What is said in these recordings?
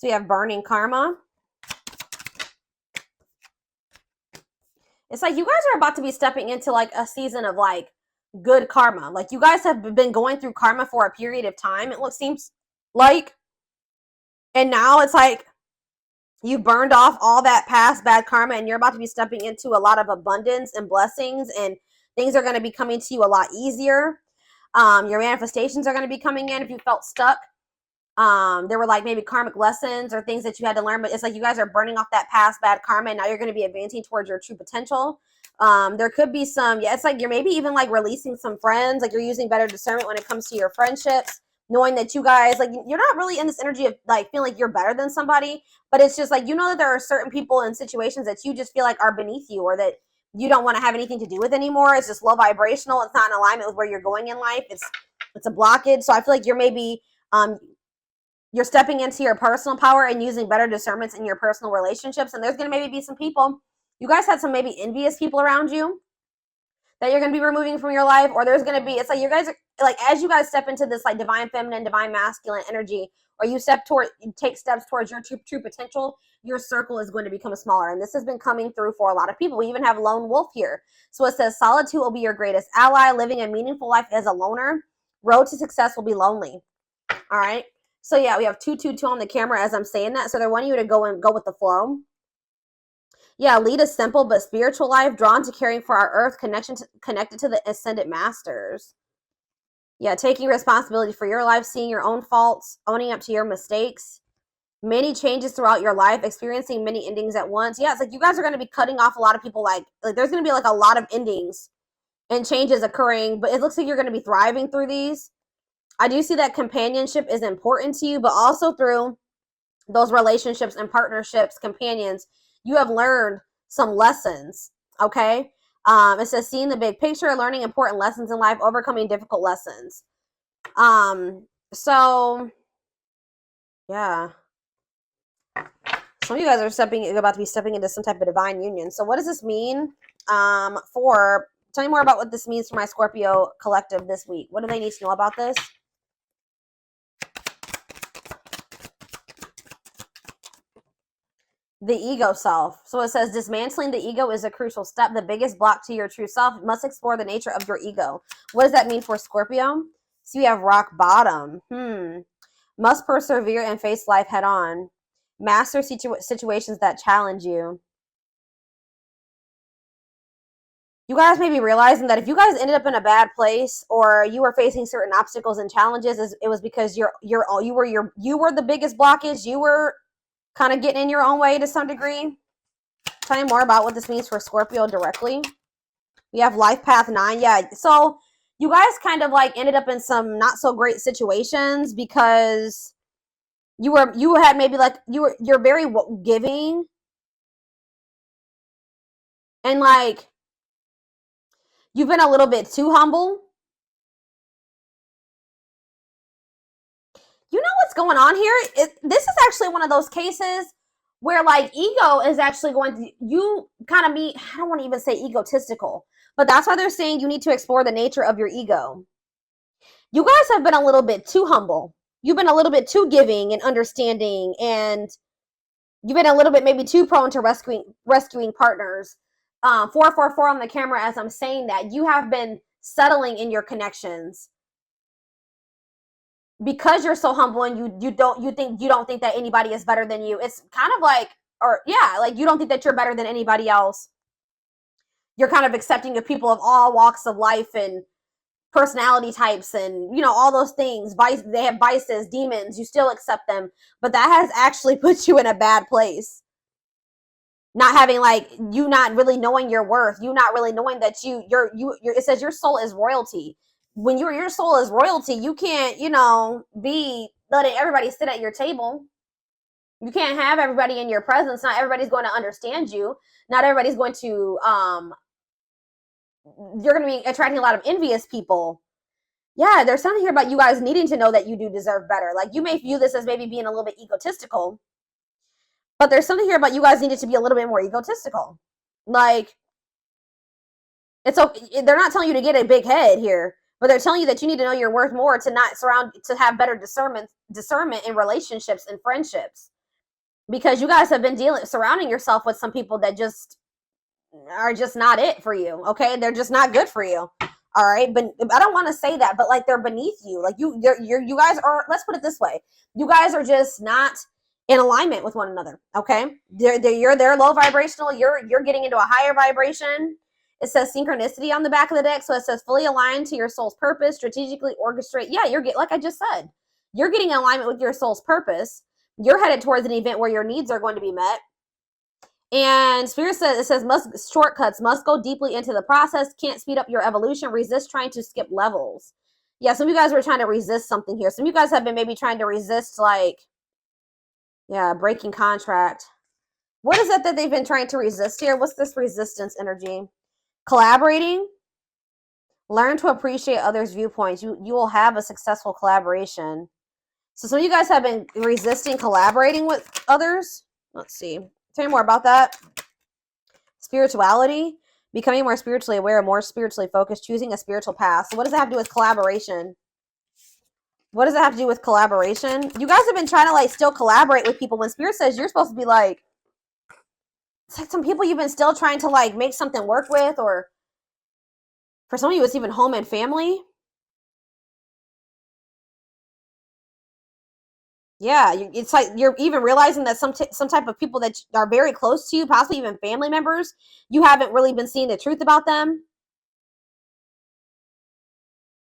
So you have burning karma. It's like you guys are about to be stepping into like a season of like good karma. Like you guys have been going through karma for a period of time. Seems like, and now it's like you burned off all that past bad karma and you're about to be stepping into a lot of abundance and blessings, and things are going to be coming to you a lot easier. Your manifestations are going to be coming in if you felt stuck. There were like maybe karmic lessons or things that you had to learn, but it's like you guys are burning off that past bad karma and now you're going to be advancing towards your true potential. There could be some, yeah, it's like you're maybe even like releasing some friends, like you're using better discernment when it comes to your friendships, knowing that you guys, like, you're not really in this energy of like feeling like you're better than somebody, but it's just like, you know that there are certain people in situations that you just feel like are beneath you or that you don't want to have anything to do with anymore. It's just low vibrational. It's not in alignment with where you're going in life. It's a blockage. So I feel like you're maybe, you're stepping into your personal power and using better discernments in your personal relationships. And there's going to maybe be some people, you guys had some maybe envious people around you that you're going to be removing from your life, or there's going to be, it's like you guys are like, as you guys step into this like divine feminine, divine masculine energy, or you take steps towards your true potential, your circle is going to become smaller. And this has been coming through for a lot of people. We even have lone wolf here. So it says solitude will be your greatest ally. Living a meaningful life as a loner. Road to success will be lonely. All right. So yeah, we have 222 on the camera as I'm saying that. So they're wanting you to go with the flow. Yeah, lead a simple but spiritual life, drawn to caring for our earth, connected to the ascended masters. Yeah, taking responsibility for your life, seeing your own faults, owning up to your mistakes. Many changes throughout your life, experiencing many endings at once. Yeah, it's like you guys are going to be cutting off a lot of people. Like there's going to be like a lot of endings and changes occurring, but it looks like you're going to be thriving through these. I do see that companionship is important to you, but also through those relationships and partnerships, companions, you have learned some lessons, okay? It says seeing the big picture, learning important lessons in life, overcoming difficult lessons. So, yeah. Some of you guys are about to be stepping into some type of divine union. So what does this mean tell me more about what this means for my Scorpio collective this week. What do they need to know about this? The ego self. So it says dismantling the ego is a crucial step. The biggest block to your true self. Must explore the nature of your ego. What does that mean for Scorpio? So you have rock bottom. Must persevere and face life head on. Master situations that challenge you. You guys may be realizing that if you guys ended up in a bad place or you were facing certain obstacles and challenges, it was because you were the biggest blockage. You were kind of getting in your own way to some degree. Tell me more about what this means for Scorpio directly. We have life path 9. Yeah, so you guys kind of like ended up in some not so great situations because you had maybe like you're very giving, and like you've been a little bit too humble. You know what's going on here? This is actually one of those cases where like ego is actually going to, you kind of be, I don't want to even say egotistical, but that's why they're saying you need to explore the nature of your ego. You guys have been a little bit too humble. You've been a little bit too giving and understanding, and you've been a little bit maybe too prone to rescuing partners. 444 on the camera as I'm saying that. You have been settling in your connections because you're so humble, and you don't think that anybody is better than you. It's kind of like, or yeah, like you don't think that you're better than anybody else. You're kind of accepting of people of all walks of life and personality types and, you know, all those things. They have vices, demons, you still accept them, but that has actually put you in a bad place. Not having, like, you not really knowing your worth, you not really knowing that it says your soul is royalty. When your soul is royalty, you can't, you know, be letting everybody sit at your table. You can't have everybody in your presence. Not everybody's going to understand you. Not everybody's going to you're going to be attracting a lot of envious people. Yeah, there's something here about you guys needing to know that you do deserve better. Like, you may view this as maybe being a little bit egotistical, but there's something here about you guys needed to be a little bit more egotistical. Like, it's okay. They're not telling you to get a big head here, but they're telling you that you need to know your worth more, to have better discernment in relationships and friendships. because you guys have been surrounding yourself with some people that just are just not it for you. Okay, they're just not good for you. All right, but I don't want to say that, but like they're beneath you. Like you guys are. Let's put it this way: you guys are just not in alignment with one another. Okay, they're low vibrational. You're getting into a higher vibration. It says synchronicity on the back of the deck, so it says fully aligned to your soul's purpose, strategically orchestrate. Yeah, like I just said, you're getting in alignment with your soul's purpose. You're headed towards an event where your needs are going to be met. And Spirit says, it says, shortcuts must go deeply into the process, can't speed up your evolution, resist trying to skip levels. Yeah, some of you guys were trying to resist something here. Some of you guys have been maybe trying to resist, like, yeah, breaking contract. What is it that they've been trying to resist here? What's this resistance energy? Collaborating. Learn to appreciate others' viewpoints. You will have a successful collaboration. So some of you guys have been resisting collaborating with others. Let's see. Tell me more about that. Spirituality, becoming more spiritually aware, more spiritually focused, choosing a spiritual path. So what does that have to do with collaboration? What does that have to do with collaboration? You guys have been trying to like still collaborate with people when Spirit says you're supposed to be like, it's like some people you've been still trying to like make something work with, or for some of you it's even home and family. Yeah, it's like you're even realizing that some type of people that are very close to you, possibly even family members, you haven't really been seeing the truth about them.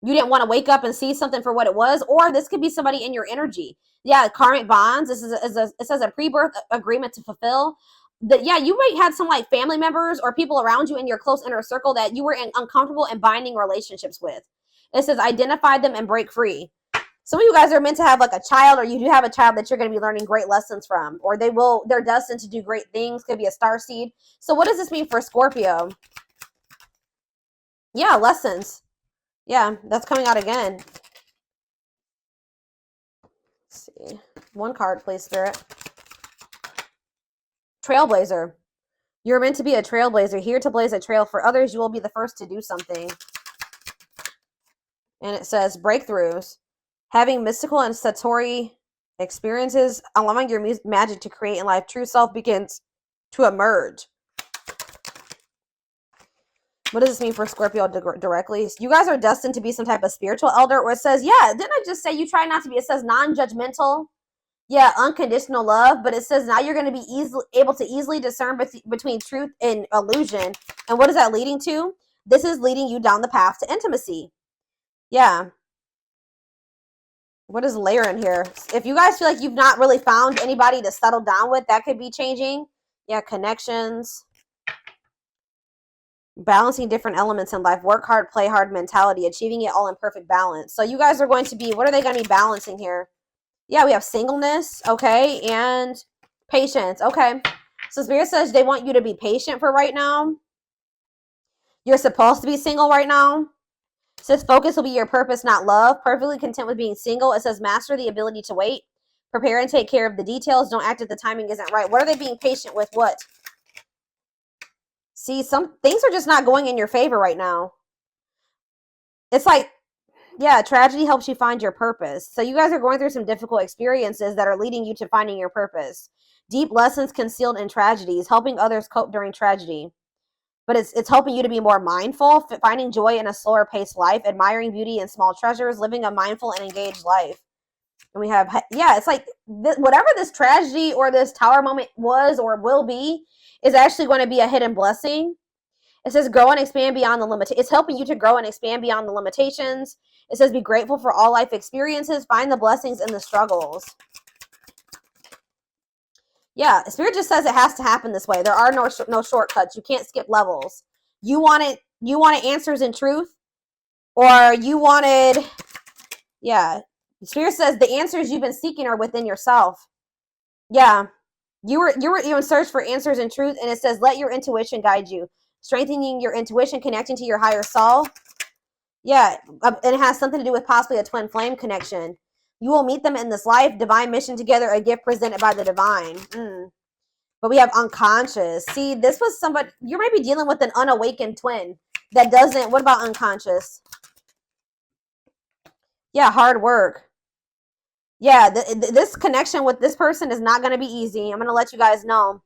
You didn't want to wake up and see something for what it was, or this could be somebody in your energy. Yeah, karmic bonds. This is it says a pre-birth agreement to fulfill. That yeah, you might have some like family members or people around you in your close inner circle that you were in uncomfortable and binding relationships with. It says identify them and break free. Some of you guys are meant to have like a child, or you do have a child that you're going to be learning great lessons from, or they're destined to do great things. Could be a star seed. So what does this mean for Scorpio? Yeah, lessons. Yeah, that's coming out again. Let's see. One card, please, Spirit. Trailblazer. You're meant to be a trailblazer, here to blaze a trail for others. You will be the first to do something. And it says breakthroughs. Having mystical and satori experiences, allowing your magic to create in life, true self begins to emerge. What does this mean for Scorpio directly? You guys are destined to be some type of spiritual elder, or it says, yeah, didn't I just say you try not to be? It says non-judgmental. Yeah, unconditional love, but it says now you're going to be able to easily discern between truth and illusion. And what is that leading to? This is leading you down the path to intimacy. Yeah. What is layer in here? If you guys feel like you've not really found anybody to settle down with, that could be changing. Yeah, connections. Balancing different elements in life. Work hard, play hard mentality. Achieving it all in perfect balance. So you guys are going to be, what are they going to be balancing here? Yeah, we have singleness, okay, and patience, okay. So Spirit says they want you to be patient for right now. You're supposed to be single right now. It says focus will be your purpose, not love. Perfectly content with being single. It says master the ability to wait. Prepare and take care of the details. Don't act if the timing isn't right. What are they being patient with? What? See, some things are just not going in your favor right now. It's like, yeah, tragedy helps you find your purpose. So you guys are going through some difficult experiences that are leading you to finding your purpose. Deep lessons concealed in tragedies, helping others cope during tragedy. But it's helping you to be more mindful, finding joy in a slower paced life, admiring beauty in small treasures, living a mindful and engaged life. And we have, yeah, it's like whatever this tragedy or this tower moment was or will be is actually going to be a hidden blessing. It says grow and expand beyond the limit. It's helping you to grow and expand beyond the limitations. It says be grateful for all life experiences. Find the blessings in the struggles. Yeah, Spirit just says it has to happen this way. There are no shortcuts. You can't skip levels. You wanted answers in truth, or you wanted, yeah. Spirit says the answers you've been seeking are within yourself. Yeah, you were in search for answers in truth, and it says let your intuition guide you, strengthening your intuition, connecting to your higher self. Yeah, and it has something to do with possibly a twin flame connection. You will meet them in this life. Divine mission together, a gift presented by the divine. But we have unconscious. See, this was somebody, you might be dealing with an unawakened twin that doesn't, what about unconscious? Yeah, hard work. Yeah, this connection with this person is not going to be easy. I'm going to let you guys know.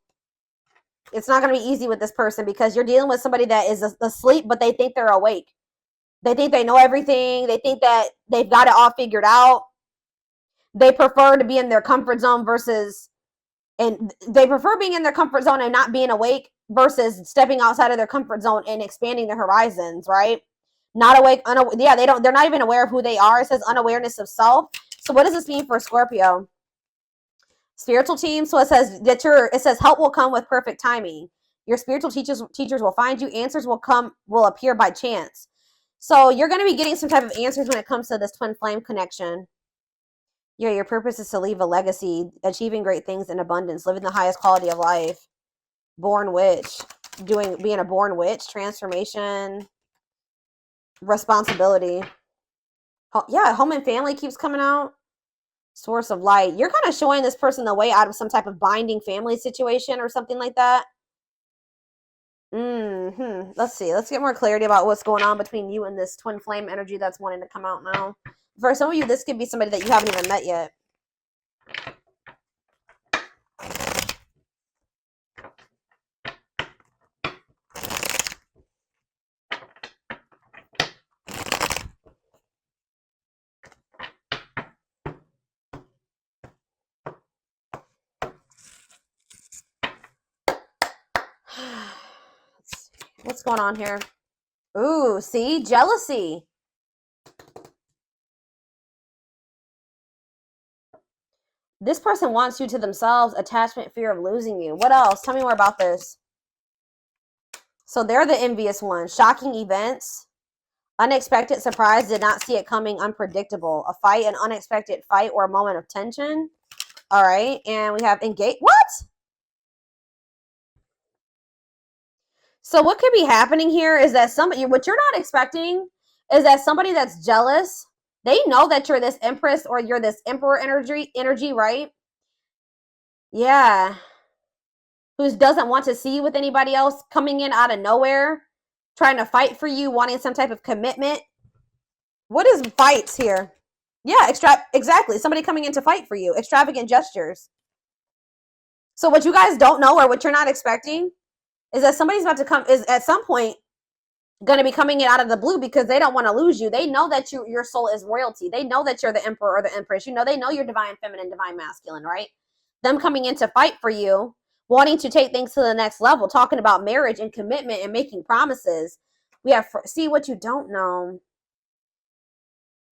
It's not going to be easy with this person because you're dealing with somebody that is asleep, but they think they're awake. They think they know everything. They think that they've got it all figured out. They prefer to be in their comfort zone versus, and they prefer being in their comfort zone and not being awake versus stepping outside of their comfort zone and expanding their horizons, right? Not awake, yeah, they're not even aware of who they are. It says unawareness of self. So what does this mean for Scorpio? Spiritual team. So it says that it says help will come with perfect timing. Your spiritual teachers will find you. Answers will appear by chance. So you're going to be getting some type of answers when it comes to this twin flame connection. Yeah, your purpose is to leave a legacy, achieving great things in abundance, living the highest quality of life. Born witch, being a born witch, transformation, responsibility. Yeah, home and family keeps coming out. Source of light. You're kind of showing this person the way out of some type of binding family situation or something like that. Let's see. Let's get more clarity about what's going on between you and this twin flame energy that's wanting to come out now. For some of you, this could be somebody that you haven't even met yet. What's going on here? Ooh, see? Jealousy. This person wants you to themselves. Attachment, fear of losing you. What else? Tell me more about this. So they're the envious one. Shocking events. Unexpected surprise. Did not see it coming. Unpredictable. A fight, an unexpected fight or a moment of tension. All right. And we have engage. What? So what could be happening here is that what you're not expecting is that somebody that's jealous, they know that you're this empress or you're this emperor energy, right? Yeah. Who doesn't want to see you with anybody else, coming in out of nowhere, trying to fight for you, wanting some type of commitment. What is fights here? Yeah, exactly. Somebody coming in to fight for you. Extravagant gestures. So what you guys don't know or what you're not expecting is that somebody's about to come, is at some point going to be coming in out of the blue because they don't want to lose you. They know that your soul is royalty. They know that you're the emperor or the empress. They know you're divine feminine, divine masculine, right? Them coming in to fight for you, wanting to take things to the next level, talking about marriage and commitment and making promises. We have, see what you don't know.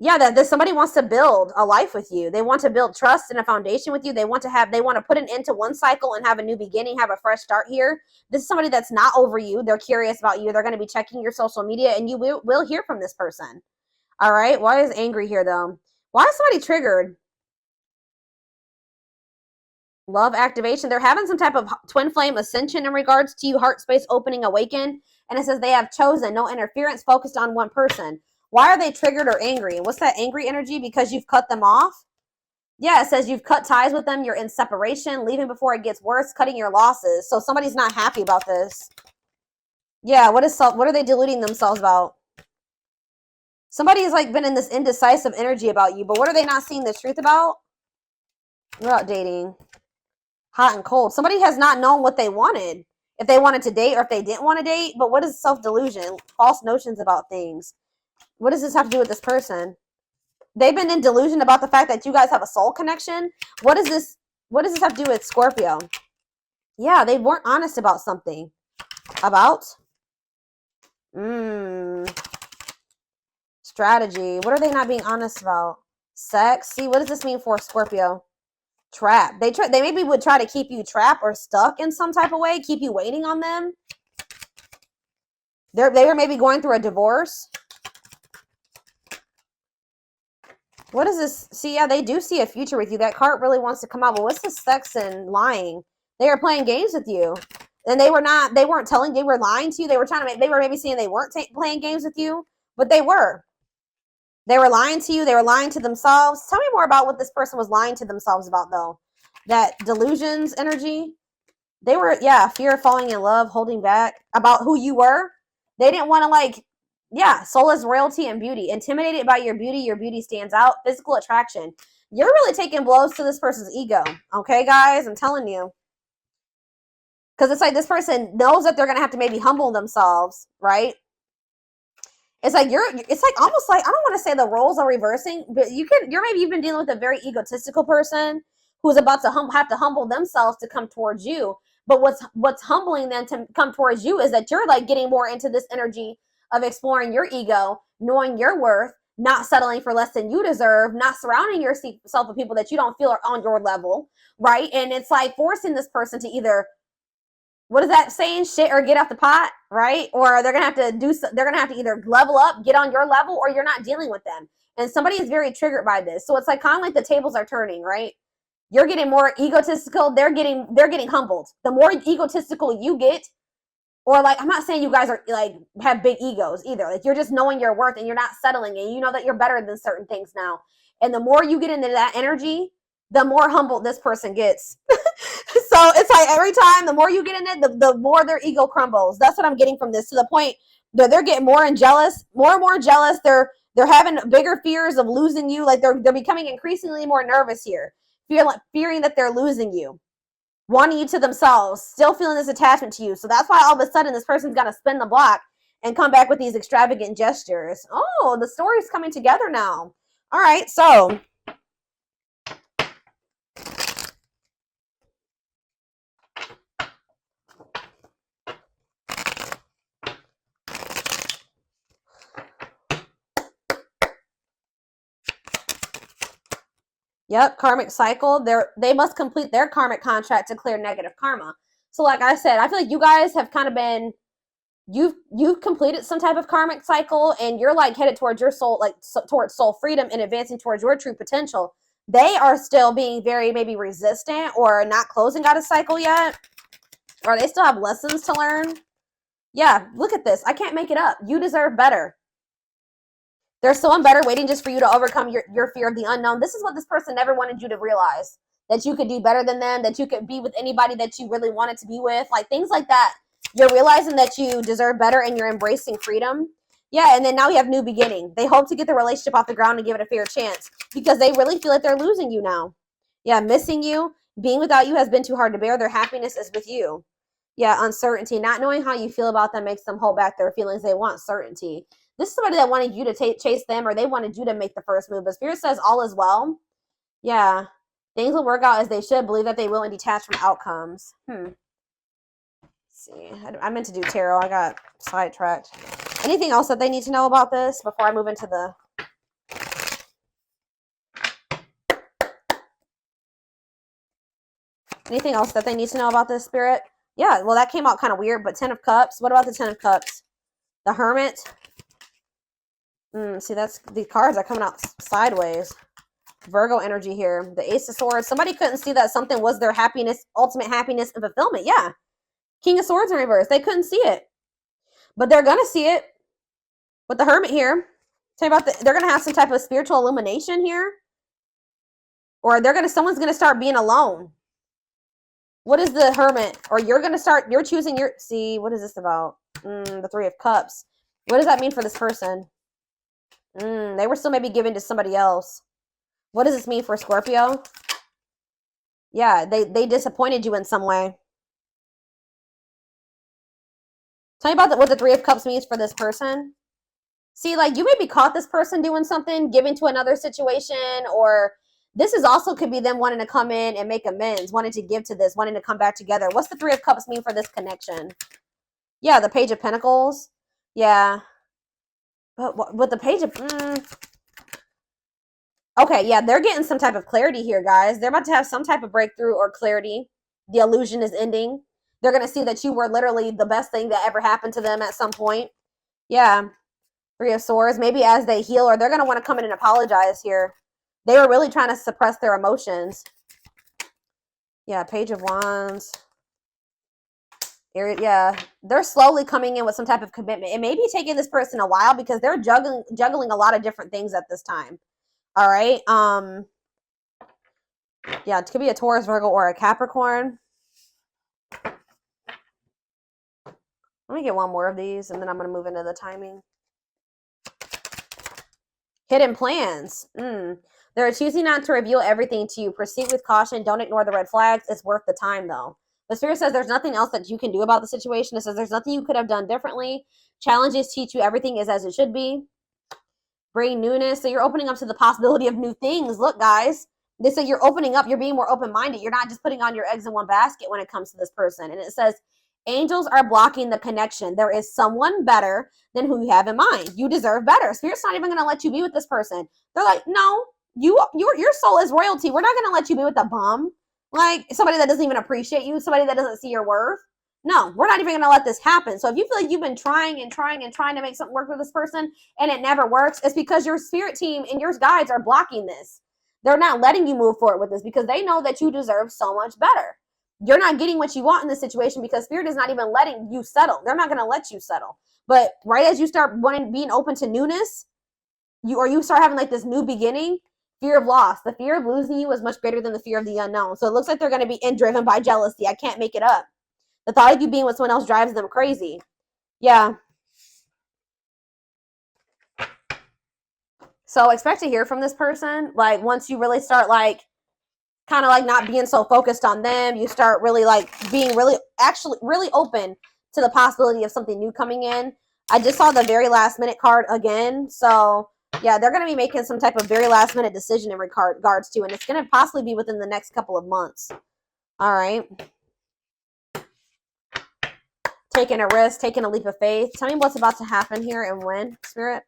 Yeah, that somebody wants to build a life with you. They want to build trust and a foundation with you. They want to put an end to one cycle and have a new beginning, have a fresh start here. This is somebody that's not over you. They're curious about you. They're going to be checking your social media and you will hear from this person. All right. Why is angry here though? Why is somebody triggered? Love activation. They're having some type of twin flame ascension in regards to you, heart space opening, awaken. And it says they have chosen no interference, focused on one person. Why are they triggered or angry? What's that angry energy? Because you've cut them off? Yeah, it says you've cut ties with them. You're in separation, leaving before it gets worse, cutting your losses. So somebody's not happy about this. Yeah, what are they deluding themselves about? Somebody has been in this indecisive energy about you, but what are they not seeing the truth about? We're out dating. Hot and cold. Somebody has not known what they wanted. If they wanted to date or if they didn't want to date. But what is self-delusion? False notions about things. What does this have to do with this person? They've been in delusion about the fact that you guys have a soul connection. What does this have to do with Scorpio? Yeah, they weren't honest about something. About? Strategy. What are they not being honest about? Sex. See, what does this mean for Scorpio? Trap. They maybe would try to keep you trapped or stuck in some type of way, keep you waiting on them. They were maybe going through a divorce. What is this? See, yeah, they do see a future with you. That card really wants to come out. But what's this sex and lying? They are playing games with you. And they weren't telling, they were lying to you. They were maybe saying they weren't playing games with you, but they were. They were lying to you. They were lying to themselves. Tell me more about what this person was lying to themselves about, though. That delusions energy. They were, yeah, fear of falling in love, holding back about who you were. They didn't want to soul is royalty and beauty. Intimidated by your beauty stands out. Physical attraction. You're really taking blows to this person's ego. Okay, guys? I'm telling you. Because it's like this person knows that they're going to have to maybe humble themselves, right? It's like it's like almost like, I don't want to say the roles are reversing, but you've been dealing with a very egotistical person who's about to have to humble themselves to come towards you. But what's humbling them to come towards you is that you're like getting more into this energy of exploring your ego, knowing your worth, not settling for less than you deserve, not surrounding yourself with people that you don't feel are on your level, right? And it's like forcing this person to either, what is that saying? Shit or get off the pot, right? Or they're gonna have to either level up, get on your level, or you're not dealing with them. And somebody is very triggered by this. So it's like kind of like the tables are turning, right? You're getting more egotistical, they're getting humbled. The more egotistical you get, or like, I'm not saying you guys are like have big egos either. Like you're just knowing your worth and you're not settling, and you know that you're better than certain things now. And the more you get into that energy, the more humbled this person gets. So it's like every time, the more you get in it, the more their ego crumbles. That's what I'm getting from this, to the point that they're getting more and more jealous. They're having bigger fears of losing you. Like they're becoming increasingly more nervous here, fearing that they're losing you, wanting you to themselves, still feeling this attachment to you. So that's why all of a sudden this person's gonna spin the block and come back with these extravagant gestures. Oh, the story's coming together now. All right, so yep, karmic cycle. They must complete their karmic contract to clear negative karma. So like I said, I feel like you guys have kind of been, you've completed some type of karmic cycle, and you're like headed towards your soul, like towards soul freedom and advancing towards your true potential. They are still being very maybe resistant or not closing out a cycle yet, or they still have lessons to learn. Yeah, look at this. I can't make it up. You deserve better. There's someone better waiting just for you to overcome your fear of the unknown. This is what this person never wanted you to realize. That you could do better than them, that you could be with anybody that you really wanted to be with. Like things like that. You're realizing that you deserve better and you're embracing freedom. Yeah, and then now you have new beginning. They hope to get the relationship off the ground and give it a fair chance because they really feel like they're losing you now. Yeah, missing you. Being without you has been too hard to bear. Their happiness is with you. Yeah, uncertainty. Not knowing how you feel about them makes them hold back their feelings. They want certainty. This is somebody that wanted you to chase them, or they wanted you to make the first move. But Spirit says all is well. Yeah. Things will work out as they should. Believe that they will and detach from outcomes. Let's see. I meant to do tarot. I got sidetracked. Anything else that they need to know about this before I move into the... Anything else that they need to know about this, Spirit? Yeah, well, that came out kind of weird, but 10 of Cups. What about the 10 of Cups? The Hermit. See, that's the cards are coming out sideways. Virgo energy here. The Ace of Swords. Somebody couldn't see that something was their happiness, ultimate happiness and fulfillment. Yeah. King of Swords in reverse. They couldn't see it. But they're going to see it with the Hermit here. Tell you about they're going to have some type of spiritual illumination here. Or someone's going to start being alone. What is the Hermit? Or you're choosing your... See, what is this about? The Three of Cups. What does that mean for this person? They were still maybe given to somebody else. What does this mean for Scorpio? Yeah, they disappointed you in some way. Tell me about what the Three of Cups means for this person. See, like you maybe caught this person doing something, giving to another situation, or this is also could be them wanting to come in and make amends, wanting to give to this, wanting to come back together. What's the Three of Cups mean for this connection? Yeah, the Page of Pentacles. Yeah. But with the Page of... Okay, yeah, they're getting some type of clarity here, guys. They're about to have some type of breakthrough or clarity. The illusion is ending. They're going to see that you were literally the best thing that ever happened to them at some point. Yeah. Three of Swords. Maybe as they heal, or they're going to want to come in and apologize here. They were really trying to suppress their emotions. Yeah, Page of Wands. Yeah, they're slowly coming in with some type of commitment. It may be taking this person a while because they're juggling a lot of different things at this time. All right. Yeah, it could be a Taurus, Virgo, or a Capricorn. Let me get one more of these, and then I'm going to move into the timing. Hidden plans. They're choosing not to reveal everything to you. Proceed with caution. Don't ignore the red flags. It's worth the time, though. The Spirit says there's nothing else that you can do about the situation. It says there's nothing you could have done differently. Challenges teach you everything is as it should be. Bring newness. So you're opening up to the possibility of new things. Look, guys. They say you're opening up. You're being more open-minded. You're not just putting on your eggs in one basket when it comes to this person. And it says angels are blocking the connection. There is someone better than who you have in mind. You deserve better. Spirit's not even going to let you be with this person. They're like, no, your soul is royalty. We're not going to let you be with a bum. Like somebody that doesn't even appreciate you, somebody that doesn't see your worth. No, we're not even going to let this happen. So if you feel like you've been trying to make something work with this person and it never works, it's because your spirit team and your guides are blocking this. They're not letting you move forward with this because they know that you deserve so much better. You're not getting what you want in this situation because spirit is not even letting you settle. They're not going to let you settle. But right as you start being open to newness, you start having like this new beginning, fear of loss. The fear of losing you is much greater than the fear of the unknown. So it looks like they're going to be driven by jealousy. I can't make it up. The thought of you being with someone else drives them crazy. Yeah. So expect to hear from this person. Like once you really start like kind of like not being so focused on them, you start really like being really open to the possibility of something new coming in. I just saw the very last minute card again. So yeah, they're going to be making some type of very last minute decision in regards to, and it's going to possibly be within the next couple of months. All right. Taking a risk, taking a leap of faith. Tell me what's about to happen here and when, Spirit.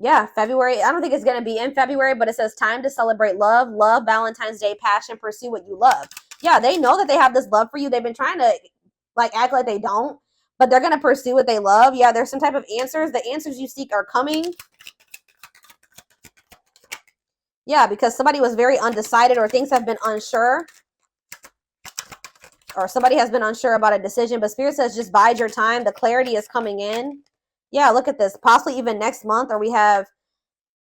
Yeah, February. I don't think it's going to be in February, but it says time to celebrate love, Valentine's Day, passion, pursue what you love. Yeah, they know that they have this love for you. They've been trying to like act like they don't, but they're going to pursue what they love. Yeah, there's some type of answers. The answers you seek are coming. Yeah, because somebody was very undecided or things have been unsure. Or somebody has been unsure about a decision, but Spirit says just bide your time. The clarity is coming in. Yeah, look at this. Possibly even next month, or we have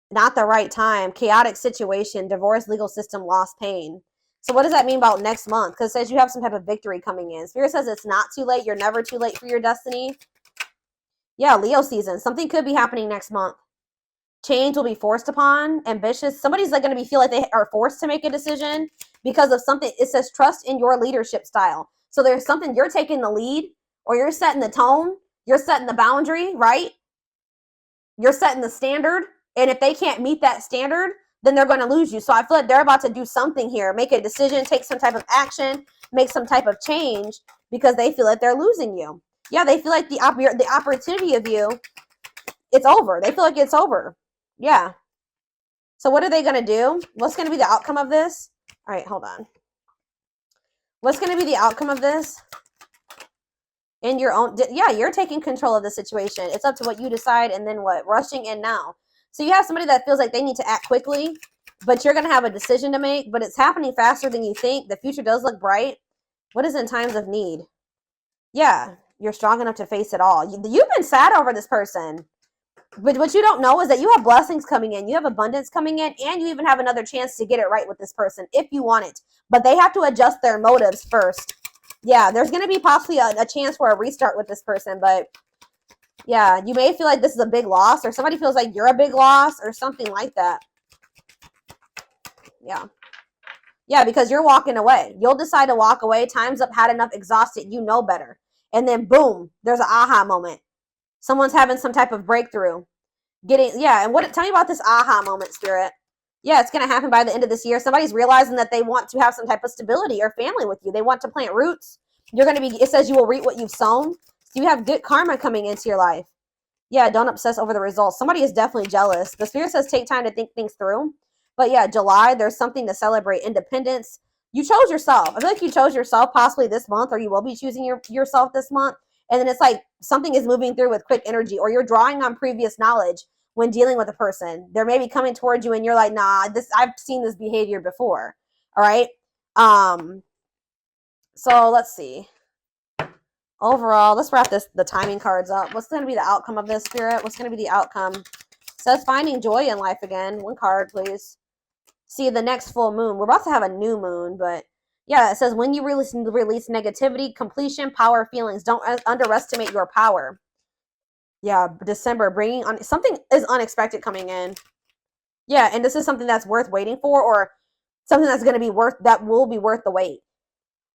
not the right time, chaotic situation, divorce, legal system, loss, pain. So what does that mean about next month? Because it says you have some type of victory coming in. Spirit says it's not too late. You're never too late for your destiny. Yeah, Leo season. Something could be happening next month. Change will be forced upon. Ambitious. Somebody's like going to feel like they are forced to make a decision because of something. It says trust in your leadership style. So there's something you're taking the lead, or you're setting the tone. You're setting the boundary, right? You're setting the standard. And if they can't meet that standard, then they're going to lose you. So I feel like they're about to do something here. Make a decision, take some type of action, make some type of change because they feel like they're losing you. Yeah, they feel like the opportunity of you, it's over. They feel like it's over. Yeah. So what are they going to do? What's going to be the outcome of this? All right, hold on. What's going to be the outcome of this? In your own, yeah, you're taking control of the situation. It's up to what you decide, and then what? Rushing in now. So you have somebody that feels like they need to act quickly, but you're going to have a decision to make, but it's happening faster than you think. The future does look bright. What is in times of need? Yeah, you're strong enough to face it all. You've been sad over this person, but what you don't know is that you have blessings coming in. You have abundance coming in, and you even have another chance to get it right with this person if you want it. But they have to adjust their motives first. Yeah, there's going to be possibly a chance for a restart with this person, but yeah, you may feel like this is a big loss, or somebody feels like you're a big loss or something like that. Yeah. Yeah, because you're walking away. You'll decide to walk away. Time's up, had enough, exhausted. You know better. And then boom, there's an aha moment. Someone's having some type of breakthrough. And tell me about this aha moment, Spirit. Yeah, it's going to happen by the end of this year. Somebody's realizing that they want to have some type of stability or family with you. They want to plant roots. It says you will reap what you've sown. So you have good karma coming into your life. Yeah, don't obsess over the results. Somebody is definitely jealous. The Spirit says take time to think things through. But yeah, July, there's something to celebrate. Independence. You chose yourself. I feel like you chose yourself possibly this month, or you will be choosing yourself this month. And then it's like something is moving through with quick energy, or you're drawing on previous knowledge when dealing with a person. They're maybe coming towards you and you're like, nah, I've seen this behavior before. All right. So let's see. Overall, let's wrap the timing cards up. What's going to be the outcome of this, Spirit? What's going to be the outcome? It says finding joy in life again. One card, please. See, the next full moon. We're about to have a new moon, but yeah, it says when you release negativity, completion, power, feelings. Don't underestimate your power. Yeah, December, bringing on something is unexpected coming in. Yeah, and this is something that's worth waiting for, or something that's going to be worth, that will be worth the wait.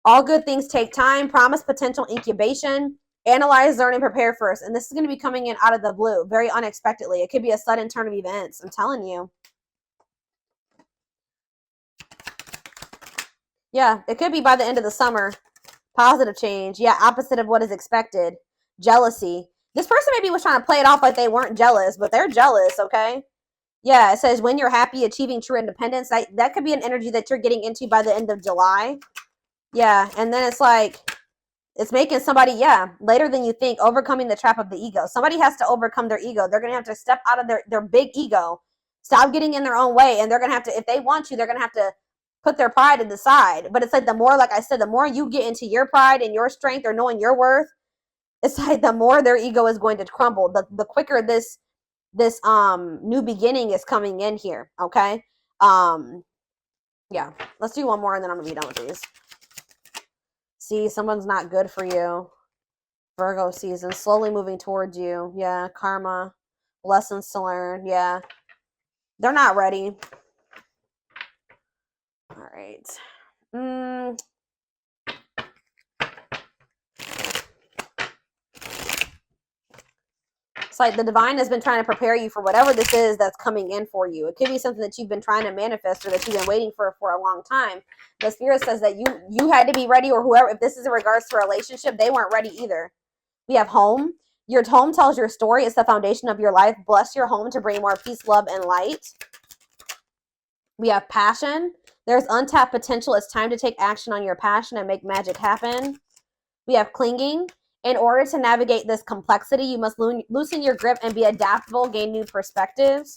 All good things take time. Promise potential incubation. Analyze, learn, and prepare first. And this is going to be coming in out of the blue, very unexpectedly. It could be a sudden turn of events. I'm telling you. Yeah, it could be by the end of the summer. Positive change. Yeah, opposite of what is expected. Jealousy. This person maybe was trying to play it off like they weren't jealous, but they're jealous, okay? Yeah, it says when you're happy, achieving true independence. That could be an energy that you're getting into by the end of July. Yeah, and then it's like, it's making somebody, yeah, later than you think, overcoming the trap of the ego. Somebody has to overcome their ego. They're going to have to step out of their big ego, stop getting in their own way, and they're going to have to, if they want you, they're going to have to put their pride to the side. But it's like the more, like I said, the more you get into your pride and your strength or knowing your worth, it's like the more their ego is going to crumble. The quicker this new beginning is coming in here, okay? Yeah, let's do one more and then I'm going to be done with these. See, someone's not good for you. Virgo season, slowly moving towards you. Yeah, karma, lessons to learn. Yeah, they're not ready. All right. It's like the divine has been trying to prepare you for whatever this is that's coming in for you. It could be something that you've been trying to manifest or that you've been waiting for a long time. The spirit says that you had to be ready, or whoever, if this is in regards to a relationship, they weren't ready either. We have home. Your home tells your story. It's the foundation of your life. Bless your home to bring more peace, love, and light. We have passion. There's untapped potential. It's time to take action on your passion and make magic happen. We have clinging. In order to navigate this complexity, you must loosen your grip and be adaptable, gain new perspectives.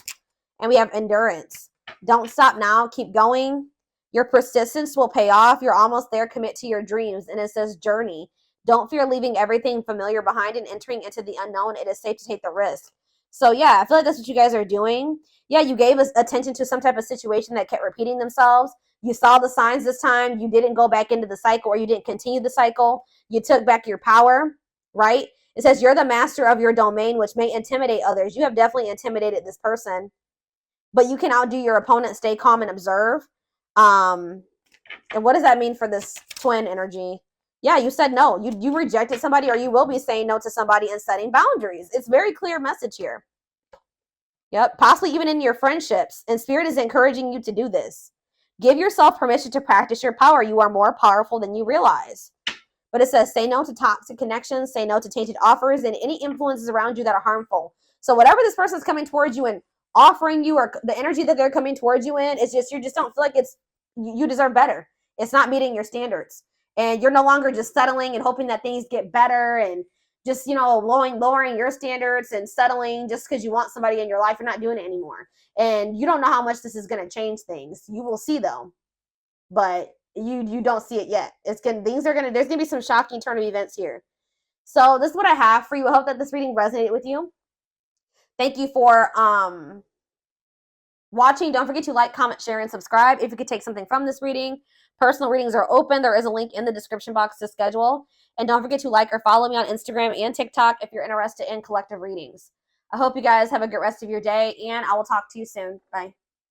And we have endurance. Don't stop now. Keep going. Your persistence will pay off. You're almost there. Commit to your dreams. And it says journey. Don't fear leaving everything familiar behind and entering into the unknown. It is safe to take the risk. So yeah, I feel like that's what you guys are doing. Yeah, you gave us attention to some type of situation that kept repeating themselves. You saw the signs this time. You didn't go back into the cycle, or you didn't continue the cycle. You took back your power, right? It says you're the master of your domain, which may intimidate others. You have definitely intimidated this person, but you can outdo your opponent. Stay calm and observe. And what does that mean for this twin energy? Yeah, you said no. You rejected somebody, or you will be saying no to somebody and setting boundaries. It's very clear message here. Yep, possibly even in your friendships. And Spirit is encouraging you to do this. Give yourself permission to practice your power. You are more powerful than you realize. But it says, say no to toxic connections, say no to tainted offers, and any influences around you that are harmful. So whatever this person is coming towards you and offering you, or the energy that they're coming towards you in, it's just, you just don't feel like you deserve better. It's not meeting your standards. And you're no longer just settling and hoping that things get better and just, lowering your standards and settling just because you want somebody in your life. You're not doing it anymore. And you don't know how much this is going to change things. You will see though. But you don't see it yet. There's gonna be some shocking turn of events here. So this is what I have for you. I hope that this reading resonated with you. Thank you for watching. Don't forget to like, comment, share, and subscribe if you could take something from this reading. Personal readings are open. There is a link in the description box to schedule. And don't forget to like or follow me on Instagram and TikTok if you're interested in collective readings. I hope you guys have a good rest of your day, and I will talk to you soon. Bye.